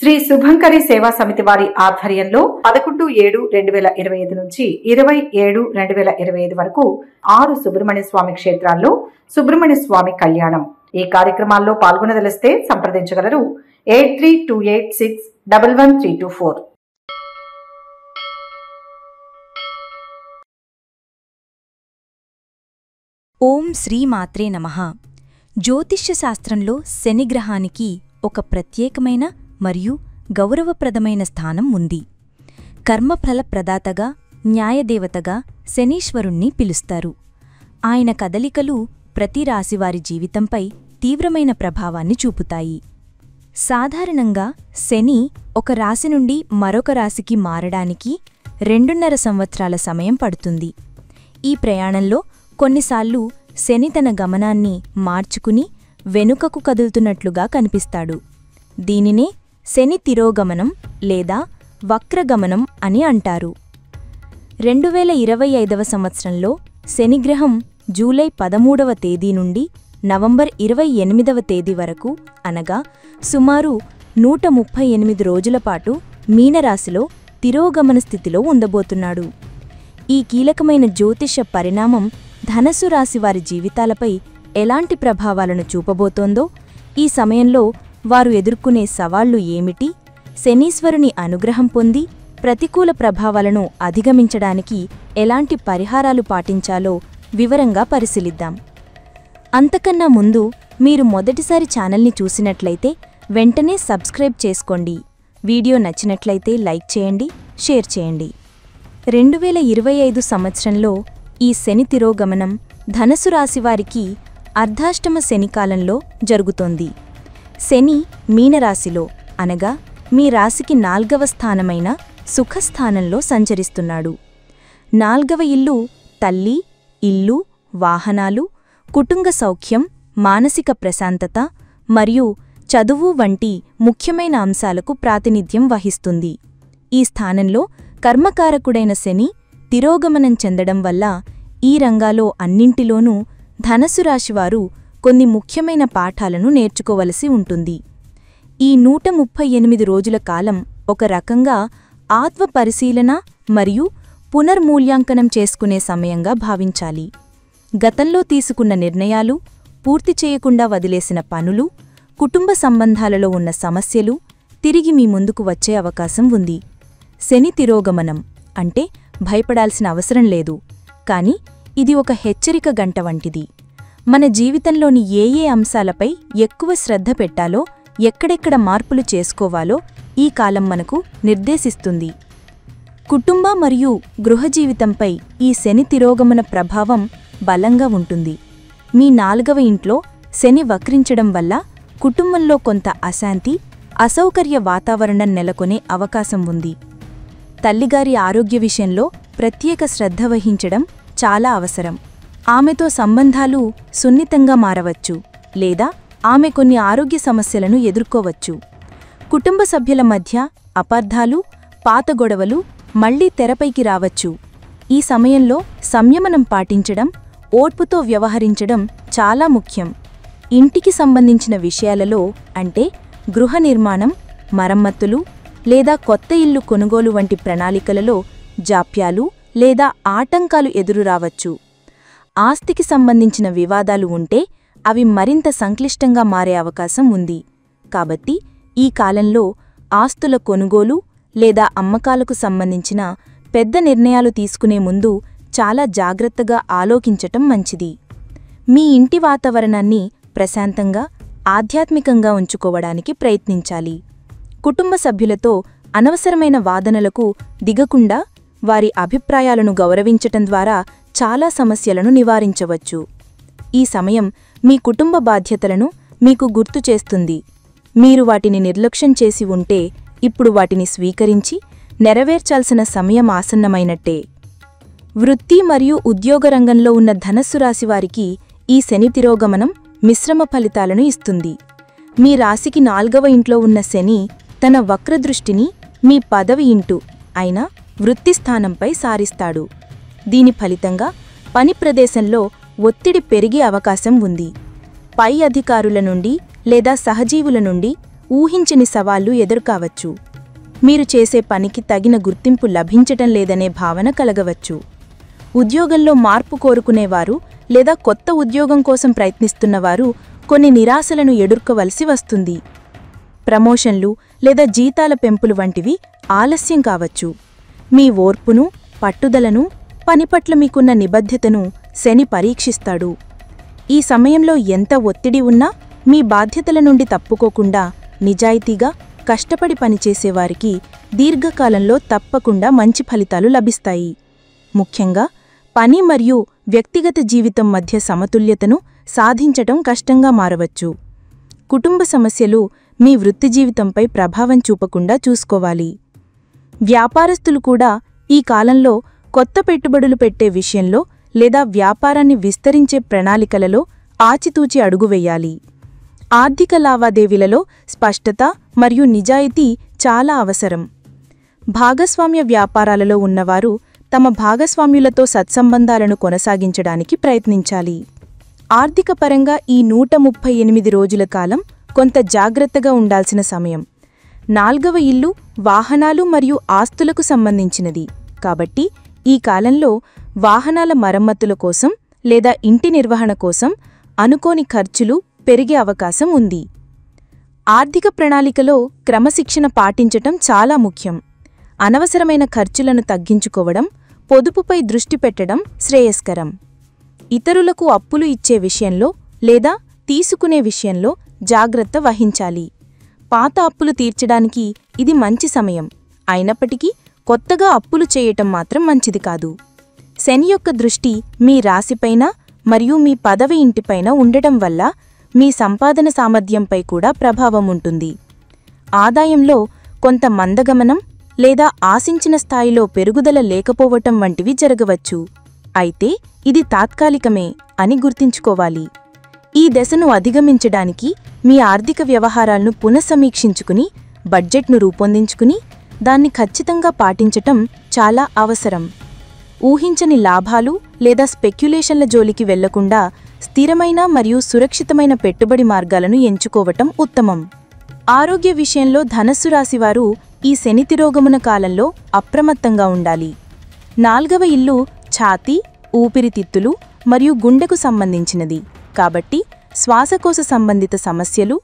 శ్రీ శుభంకరి సేవా సమితి వారి ఆధ్వర్యంలో 11/7/2025 నుంచి 27/2025 వరకు 6 సుబ్రహ్మణ్య స్వామి క్షేత్రాల్లో సుబ్రహ్మణ్య స్వామి కళ్యాణం. ఈ కార్యక్రమాల్లో పాల్గొనదలిస్తే సంప్రదించగలరు 8328611324. ఓం శ్రీ మాత్రే నమః. జ్యోతిష్య శాస్త్రంలో శనిగ్రహానికి ఒక ప్రత్యేకమైన మరియు గౌరవప్రదమైన స్థానం ఉంది. కర్మఫల ప్రదాతగా, న్యాయదేవతగా శనీశ్వరుణ్ణి పిలుస్తారు. ఆయన కదలికలు ప్రతి రాశివారి జీవితంపై తీవ్రమైన ప్రభావాన్ని చూపుతాయి. సాధారణంగా శని ఒక రాశి నుండి మరొక రాశికి మారడానికి 2.5 సంవత్సరాల సమయం పడుతుంది. ఈ ప్రయాణంలో కొన్నిసార్లు శని తన గమనాన్ని మార్చుకుని వెనుకకు కదులుతున్నట్లుగా కనిపిస్తాడు. దీనినే శని తిరోగమనం లేదా వక్రగమనం అని అంటారు. 2025వ సంవత్సరంలో శనిగ్రహం జూలై 13వ తేదీ నుండి నవంబర్ 28వ తేదీ వరకు, అనగా సుమారు 138 రోజుల పాటు మీనరాశిలో తిరోగమన స్థితిలో ఉండబోతున్నాడు. ఈ కీలకమైన జ్యోతిష పరిణామం ధనస్సు రాశి వారి జీవితాలపై ఎలాంటి ప్రభావాలను చూపబోతోందో, ఈ సమయంలో వారు ఎదుర్కొనే సవాళ్లు ఏమిటి, శనీశ్వరుని అనుగ్రహం పొంది ప్రతికూల ప్రభావాలను అధిగమించడానికి ఎలాంటి పరిహారాలు పాటించాలో వివరంగా పరిశీలిద్దాం. అంతకన్నా ముందు మీరు మొదటిసారి ఛానల్ని చూసినట్లయితే వెంటనే సబ్స్క్రైబ్ చేసుకోండి. వీడియో నచ్చినట్లయితే లైక్ చేయండి, షేర్ చేయండి. 2025 సంవత్సరంలో ఈ శని తిరోగమనం ధనస్సు రాశివారికి అర్ధాష్టమ శనికాలంలో జరుగుతోంది. శని మీనరాశిలో, అనగా మీ రాశికి 4వ స్థానమైన సుఖస్థానంలో సంచరిస్తున్నాడు. 4వ ఇల్లు తల్లి, ఇల్లు, వాహనాలు, కుటుంబ సౌఖ్యం, మానసిక ప్రశాంతత మరియు చదువు వంటి ముఖ్యమైన అంశాలకు ప్రాతినిధ్యం వహిస్తుంది. ఈ స్థానంలో కర్మకారకుడైన శని తిరోగమనం చెందడం వల్ల ఈ రంగాలో అన్నింటిలోనూ ధనస్సు రాశివారు కొన్ని ముఖ్యమైన పాఠాలను నేర్చుకోవలసి ఉంటుంది. ఈ 138 రోజుల కాలం ఒక రకంగా ఆత్మపరిశీలన మరియు పునర్మూల్యాంకనం చేసుకునే సమయంగా భావించాలి. గతంలో తీసుకున్న నిర్ణయాలు, పూర్తి చేయకుండా వదిలేసిన పనులు, కుటుంబ సంబంధాలలో ఉన్న సమస్యలు తిరిగి మీ ముందుకు వచ్చే అవకాశం ఉంది. శని తిరోగమనం అంటే భయపడాల్సిన అవసరం లేదు, కానీ ఇది ఒక హెచ్చరిక గంట వంటిది. మన జీవితంలోని ఏ అంశాలపై ఎక్కువ శ్రద్ధ పెట్టాలో, ఎక్కడెక్కడ మార్పులు చేసుకోవాలో ఈ కాలం మనకు నిర్దేశిస్తుంది. కుటుంబ మరియు గృహ జీవితంపై ఈ శని తిరోగమన ప్రభావం బలంగా ఉంటుంది. మీ 4వ ఇంట్లో శని వక్రించడం వల్ల కుటుంబంలో కొంత అశాంతి, అసౌకర్య వాతావరణం నెలకొనే అవకాశం ఉంది. తల్లిగారి ఆరోగ్య విషయంలో ప్రత్యేక శ్రద్ధ వహించడం చాలా అవసరం. ఆమెతో సంబంధాలు సున్నితంగా మారవచ్చు, లేదా ఆమె కొన్ని ఆరోగ్య సమస్యలను ఎదుర్కోవచ్చు. కుటుంబ సభ్యుల మధ్య అపార్థాలు, పాత గొడవలు మళ్లీ తెరపైకి రావచ్చు. ఈ సమయంలో సంయమనం పాటించడం, ఓర్పుతో వ్యవహరించడం చాలా ముఖ్యం. ఇంటికి సంబంధించిన విషయాలలో, అంటే గృహ నిర్మాణం, మరమ్మతులు లేదా కొత్త ఇల్లు కొనుగోలు వంటి ప్రణాళికలలో జాప్యాలు లేదా ఆటంకాలు ఎదురురావచ్చు. ఆస్తికి సంబంధించిన వివాదాలు ఉంటే అవి మరింత సంక్లిష్టంగా మారే అవకాశం ఉంది. కాబట్టి ఈ కాలంలో ఆస్తుల కొనుగోలు లేదా అమ్మకాలకు సంబంధించిన పెద్ద నిర్ణయాలు తీసుకునే ముందు చాలా జాగ్రత్తగా ఆలోచించటం మంచిది. మీ ఇంటి వాతావరణాన్ని ప్రశాంతంగా, ఆధ్యాత్మికంగా ఉంచుకోవడానికి ప్రయత్నించాలి. కుటుంబ సభ్యులతో అనవసరమైన వాదనలకు దిగకుండా వారి అభిప్రాయాలను గౌరవించటం ద్వారా చాలా సమస్యలను నివారించవచ్చు. ఈ సమయం మీ కుటుంబ బాధ్యతలను మీకు గుర్తు చేస్తుంది. మీరు వాటిని నిర్లక్ష్యం చేసి ఉంటే ఇప్పుడు వాటిని స్వీకరించి నెరవేర్చాల్సిన సమయం ఆసన్నమైనట్టే. వృత్తి మరియు ఉద్యోగ రంగంలో ఉన్న ధనస్సు రాశివారికి ఈ శని తిరోగమనం మిశ్రమ ఫలితాలను ఇస్తుంది. మీ రాశికి 4వ ఇంట్లో ఉన్న శని తన వక్రదృష్టిని మీ పదవి ఇంటు అయిన వృత్తిస్థానంపై సారిస్తాడు. దీని ఫలితంగా పని ప్రదేశంలో ఒత్తిడి పెరిగే అవకాశం ఉంది. పై అధికారుల నుండి లేదా సహజీవుల నుండి ఊహించని సవాళ్లు ఎదురుకావచ్చు. మీరు చేసే పనికి తగిన గుర్తింపు లభించటం లేదనే భావన కలగవచ్చు. ఉద్యోగంలో మార్పు కోరుకునేవారు లేదా కొత్త ఉద్యోగం కోసం ప్రయత్నిస్తున్నవారు కొన్ని నిరాశలను ఎదుర్కోవలసి వస్తుంది. ప్రమోషన్లు లేదా జీతాల పెంపులు వంటివి ఆలస్యం కావచ్చు. మీ ఓర్పును, పట్టుదలను, పనిపట్ల మీకున్న నిబద్ధతను శని పరీక్షిస్తాడు. ఈ సమయంలో ఎంత ఒత్తిడి ఉన్నా మీ బాధ్యతల నుండి తప్పుకోకుండా నిజాయితీగా కష్టపడి పనిచేసేవారికి దీర్ఘకాలంలో తప్పకుండా మంచి ఫలితాలు లభిస్తాయి. ముఖ్యంగా పని మరియు వ్యక్తిగత జీవితం మధ్య సమతుల్యతను సాధించటం కష్టంగా మారవచ్చు. కుటుంబ సమస్యలు మీ వృత్తి జీవితంపై ప్రభావం చూపకుండా చూసుకోవాలి. వ్యాపారస్తులు కూడా ఈ కాలంలో కొత్త పెట్టుబడులు పెట్టే విషయంలో లేదా వ్యాపారాన్ని విస్తరించే ప్రణాళికలలో ఆచితూచి అడుగువెయ్యాలి. ఆర్థిక లావాదేవీలలో స్పష్టత మరియు నిజాయితీ చాలా అవసరం. భాగస్వామ్య వ్యాపారాలలో ఉన్నవారు తమ భాగస్వామ్యులతో సత్సంబంధాలను కొనసాగించడానికి ప్రయత్నించాలి. ఆర్థికపరంగా ఈ 138 రోజుల కాలం కొంత జాగ్రత్తగా ఉండాల్సిన సమయం. 4వ ఇల్లు వాహనాలు మరియు ఆస్తులకు సంబంధించినది కాబట్టి ఈ కాలంలో వాహనాల మరమ్మతుల కోసం లేదా ఇంటి నిర్వహణ కోసం అనుకోని ఖర్చులు పెరిగే అవకాశం ఉంది. ఆర్థిక ప్రణాళికలో క్రమశిక్షణ పాటించటం చాలా ముఖ్యం. అనవసరమైన ఖర్చులను తగ్గించుకోవడం, పొదుపుపై దృష్టి పెట్టడం శ్రేయస్కరం. ఇతరులకు అప్పులు ఇచ్చే విషయంలో లేదా తీసుకునే విషయంలో జాగ్రత్త వహించాలి. పాత అప్పులు తీర్చడానికి ఇది మంచి సమయం. అయినప్పటికీ కొత్తగా అప్పులు చేయటం మాత్రం మంచిది కాదు. శని యొక్క దృష్టి మీ రాశిపైన మరియు మీ పదవి ఇంటిపైన ఉండటం వల్ల మీ సంపాదన సామర్థ్యంపై కూడా ప్రభావం ఉంటుంది. ఆదాయంలో కొంత మందగమనం లేదా ఆశించిన స్థాయిలో పెరుగుదల లేకపోవటం వంటివి జరగవచ్చు. అయితే ఇది తాత్కాలికమే అని గుర్తుంచుకోవాలి. ఈ దశను అధిగమించడానికి మీ ఆర్థిక వ్యవహారాలను పునఃసమీక్షించుకుని బడ్జెట్ను రూపొందించుకుని దాన్ని ఖచ్చితంగా పాటించటం చాలా అవసరం. ఊహించని లాభాలు లేదా స్పెక్యులేషన్ల జోలికి వెళ్లకుండా స్థిరమైన మరియు సురక్షితమైన పెట్టుబడి మార్గాలను ఎంచుకోవటం ఉత్తమం. ఆరోగ్య విషయంలో ధనస్సు రాశివారు ఈ శని తిరోగమన కాలంలో అప్రమత్తంగా ఉండాలి. 4వ ఇల్లు ఛాతీ, ఊపిరితిత్తులు మరియు గుండెకు సంబంధించినది కాబట్టి శ్వాసకోశ సంబంధిత సమస్యలు,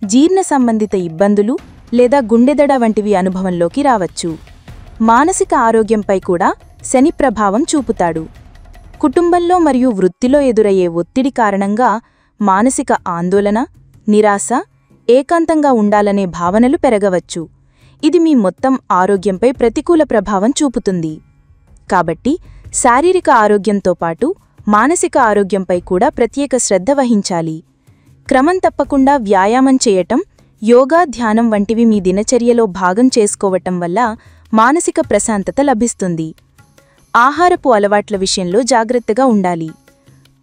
జీర్ణ సంబంధిత ఇబ్బందులు లేదా గుండెదడ వంటివి అనుభవంలోకి రావచ్చు. మానసిక ఆరోగ్యంపై కూడా శని ప్రభావం చూపుతాడు. కుటుంబంలో మరియు వృత్తిలో ఎదురయ్యే ఒత్తిడి కారణంగా మానసిక ఆందోళన, నిరాశ, ఏకాంతంగా ఉండాలనే భావనలు పెరగవచ్చు. ఇది మీ మొత్తం ఆరోగ్యంపై ప్రతికూల ప్రభావం చూపుతుంది. కాబట్టి శారీరక ఆరోగ్యంతో పాటు మానసిక ఆరోగ్యంపై కూడా ప్రత్యేక శ్రద్ధ వహించాలి. క్రమం తప్పకుండా వ్యాయామం చేయటం, యోగా, ధ్యానం వంటివి మీ దినచర్యలో భాగం చేసుకోవటం వల్ల మానసిక ప్రశాంతత లభిస్తుంది. ఆహారపు అలవాట్ల విషయంలో జాగ్రత్తగా ఉండాలి.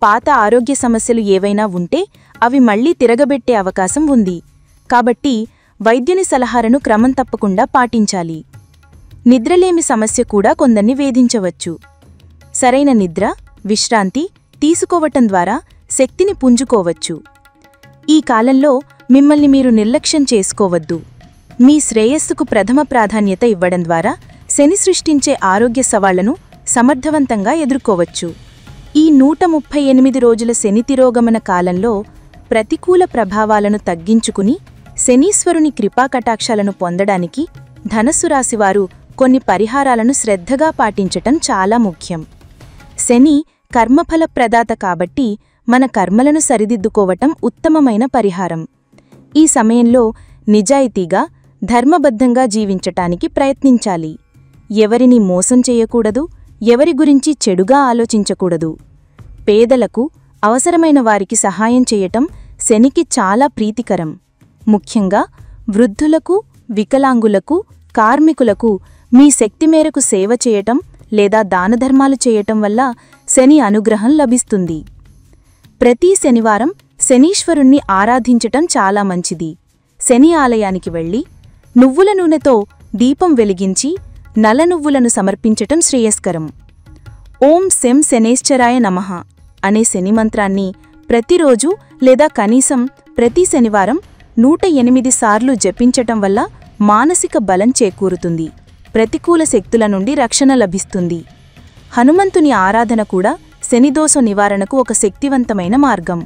పాత ఆరోగ్య సమస్యలు ఏవైనా ఉంటే అవి మళ్లీ తిరగబెట్టే అవకాశం ఉంది. కాబట్టి వైద్యుని సలహాలను క్రమం తప్పకుండా పాటించాలి. నిద్రలేమి సమస్య కూడా కొందరిని వేధించవచ్చు. సరైన నిద్ర, విశ్రాంతి తీసుకోవటం ద్వారా శక్తిని పుంజుకోవచ్చు. ఈ కాలంలో మిమ్మల్ని మీరు నిర్లక్ష్యం చేసుకోవద్దు. మీ శ్రేయస్సుకు ప్రథమ ప్రాధాన్యత ఇవ్వడం ద్వారా శని సృష్టించే ఆరోగ్య సవాళ్లను సమర్థవంతంగా ఎదుర్కోవచ్చు. ఈ 138 రోజుల శని తిరోగమన కాలంలో ప్రతికూల ప్రభావాలను తగ్గించుకుని శనీశ్వరుని కృపాకటాక్షాలను పొందడానికి ధనస్సు రాశివారు కొన్ని పరిహారాలను శ్రద్ధగా పాటించటం చాలా ముఖ్యం. శని కర్మఫల ప్రదాత కాబట్టి మన కర్మలను సరిదిద్దుకోవటం ఉత్తమమైన పరిహారం. ఈ సమయంలో నిజాయితీగా, ధర్మబద్ధంగా జీవించటానికి ప్రయత్నించాలి. ఎవరిని మోసం చేయకూడదు, ఎవరి గురించి చెడుగా ఆలోచించకూడదు. పేదలకు, అవసరమైన వారికి సహాయం చేయటం శనికి చాలా ప్రీతికరం. ముఖ్యంగా వృద్ధులకు, వికలాంగులకు, కార్మికులకు మీ శక్తి మేరకు సేవ చేయటం లేదా దానధర్మాలు చేయటం వల్ల శని అనుగ్రహం లభిస్తుంది. ప్రతి శనివారం శనీశ్వరుణ్ణి ఆరాధించటం చాలా మంచిది. శని ఆలయానికి వెళ్లి నువ్వుల నూనెతో దీపం వెలిగించి నల్ల నువ్వులను సమర్పించటం శ్రేయస్కరం. ఓం శం శనేశ్చరాయ నమః అనే శని మంత్రాన్ని ప్రతిరోజు లేదా కనీసం ప్రతి శనివారం 108 సార్లు జపించటం వల్ల మానసిక బలం చేకూరుతుంది, ప్రతికూల శక్తుల నుండి రక్షణ లభిస్తుంది. హనుమంతుని ఆరాధన కూడా శనిదోష నివారణకు ఒక శక్తివంతమైన మార్గం.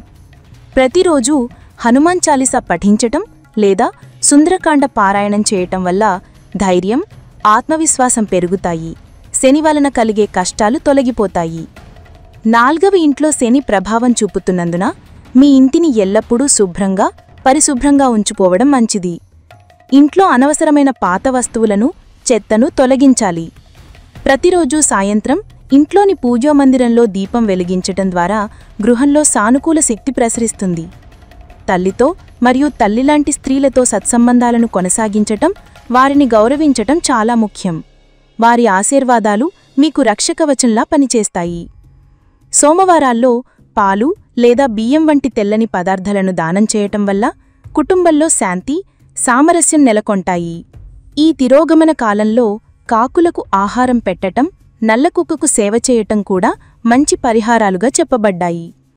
ప్రతిరోజూ హనుమాన్ చాలీసా పఠించటం లేదా సుందరకాండ పారాయణం చేయటం వల్ల ధైర్యం, ఆత్మవిశ్వాసం పెరుగుతాయి, శని వలన కలిగే కష్టాలు తొలగిపోతాయి. 4వ ఇంట్లో శని ప్రభావం చూపుతున్నందున మీ ఇంటిని ఎల్లప్పుడూ శుభ్రంగా, పరిశుభ్రంగా ఉంచుకోవడం మంచిది. ఇంట్లో అనవసరమైన పాత వస్తువులను, చెత్తను తొలగించాలి. ప్రతిరోజూ సాయంత్రం ఇంట్లోని పూజామందిరంలో దీపం వెలిగించటం ద్వారా గృహంలో సానుకూల శక్తి ప్రసరిస్తుంది. తల్లితో మరియు తల్లిలాంటి స్త్రీలతో సత్సంబంధాలను కొనసాగించటం, వారిని గౌరవించటం చాలా ముఖ్యం. వారి ఆశీర్వాదాలు మీకు రక్షకవచంలా పనిచేస్తాయి. సోమవారాల్లో పాలు లేదా బియ్యం వంటి తెల్లని పదార్థాలను దానం చేయటం వల్ల కుటుంబంలో శాంతి, సామరస్యం నెలకొంటాయి. ఈ తిరోగమన కాలంలో కాకులకు ఆహారం పెట్టటం, నల్లకుక్కకు సేవ చేయటం కూడా మంచి పరిహారాలుగా చెప్పబడ్డాయి.